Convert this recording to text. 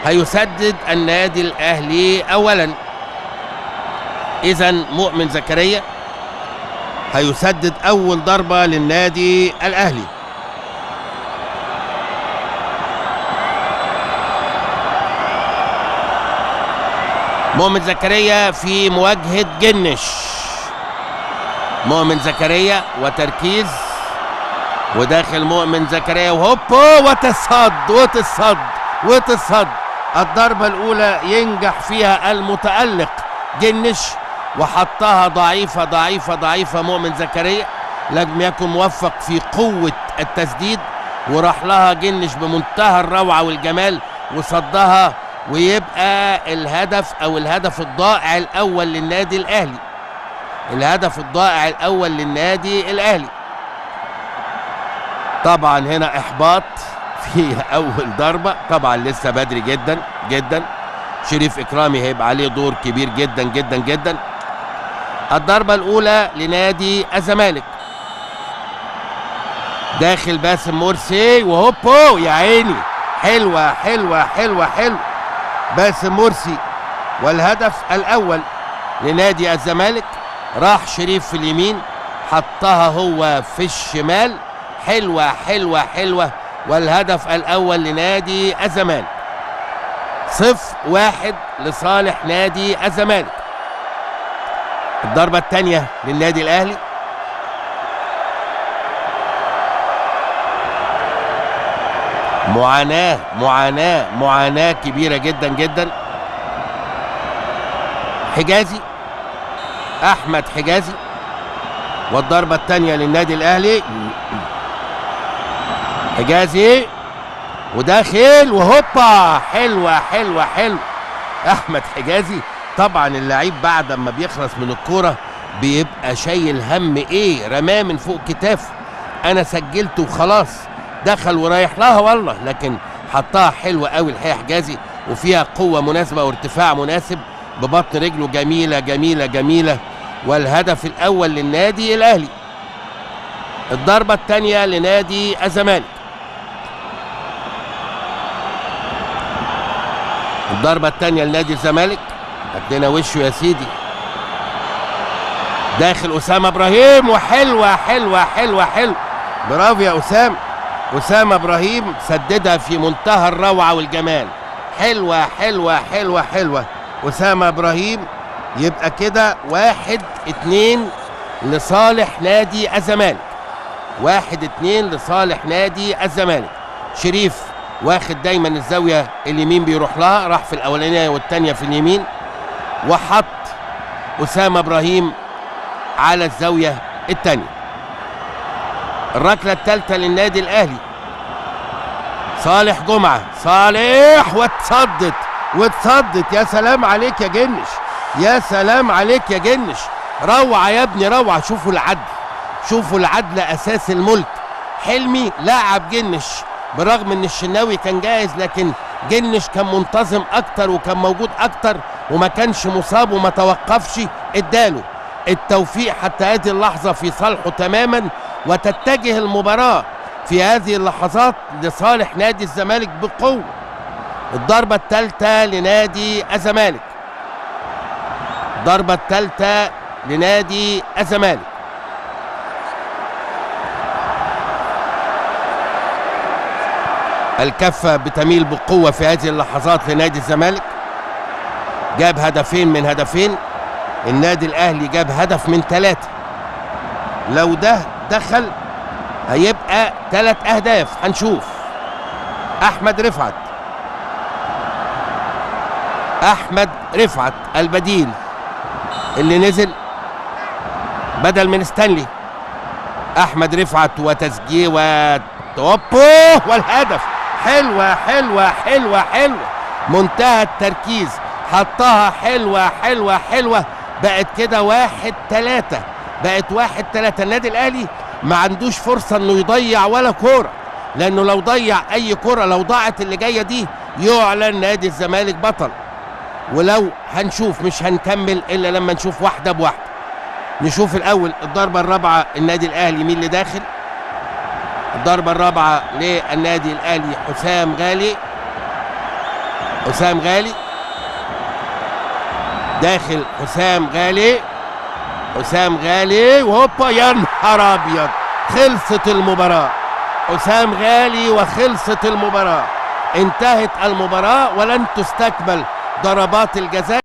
هيسدد النادي الاهلي اولا. اذا مؤمن زكريا هيسدد اول ضربة للنادي الاهلي. مؤمن زكريا في مواجهة جنش. مؤمن زكريا وتركيز، وداخل مؤمن زكريا وهوبو وتصد. الضربة الأولى ينجح فيها المتألق جنش، وحطها ضعيفة. مؤمن زكريا لم يكن موفق في قوة التسديد، وراح لها جنش بمنتهى الروعة والجمال وصدها، ويبقى الهدف الضائع الأول للنادي الأهلي. طبعا هنا إحباط في أول ضربة، طبعا لسه بدري جدا. شريف إكرامي هيبقى عليه دور كبير جدا. الضربة الأولى لنادي الزمالك، داخل باسم مرسي وهوبو يا عيني، حلوة باسم مرسي. والهدف الأول لنادي الزمالك راح شريف في اليمين، حطها هو في الشمال، حلوة. والهدف الأول لنادي الزمالك. 0-1 لصالح نادي الزمالك. الضربة الثانية للنادي الأهلي، معاناة كبيرة جدا. أحمد حجازي، والضربة الثانية للنادي الأهلي. حجازي وداخل وهوبا، حلوة. أحمد حجازي طبعا اللعيب بعد ما بيخلص من الكورة بيبقى شايل هم ايه، رماه من فوق كتافه. انا سجلت وخلاص، دخل ورايح لها والله، لكن حطها حلوة قوي الحقيقة حجازي، وفيها قوة مناسبة وارتفاع مناسب ببطن رجله، جميلة. والهدف الاول للنادي الاهلي. الضربة الثانية لنادي الزمالك. الضربة الثانية لنادي الزمالك، ادينا وشه يا سيدي، داخل أسامة إبراهيم، وحلوة. برافو يا أسامة إبراهيم، سددها في منتهى الروعة والجمال. حلوة. أسامة إبراهيم. يبقى كده 1-2 لصالح نادي الزمالك. 1-2 لصالح نادي الزمالك. شريف واخد دايما الزاوية اليمين بيروح لها، راح في الأولانية والتانية في اليمين، وحط أسامة إبراهيم على الزاوية التانية. الركلة الثالثة للنادي الأهلي، صالح جمعة، واتصدت. يا سلام عليك يا جنش، روعة يا ابني، روعة. شوفوا العدل أساس الملك. حلمي لاعب جنش برغم ان الشناوي كان جاهز، لكن جنش كان منتظم اكتر وكان موجود اكتر وما كانش مصاب وما توقفش، اداله التوفيق حتى هذه اللحظة في صالحه تماما، وتتجه المباراة في هذه اللحظات لصالح نادي الزمالك بقوة. الضربة الثالثة لنادي الزمالك. الكفة بتميل بقوة في هذه اللحظات لنادي الزمالك. جاب هدفين من هدفين، النادي الأهلي جاب هدف من 3. لو ده دخل هيبقى 3 أهداف. هنشوف. أحمد رفعت البديل اللي نزل بدل من ستانلي. أحمد رفعت وتسجيل والهدف. حلوة. منتهى التركيز، حطها حلوة. بقت كده 1-3. النادي الأهلي ما عندوش فرصة انه يضيع ولا كورة، لانه لو ضيع اي كورة، لو ضاعت اللي جاية دي، يعلن نادي الزمالك بطل. ولو هنشوف، مش هنكمل الا لما نشوف واحدة بواحدة. نشوف الاول الضربة الرابعة النادي الاهلي، مين اللي داخل؟ الضربة الرابعة للنادي الاهلي حسام غالي. حسام غالي داخل، حسام غالي، حسام غالي وهوبا، يا نهار ابيض، خلصت المباراة. حسام غالي وخلصت المباراة، انتهت المباراة ولن تستكمل ضربات الجزاء.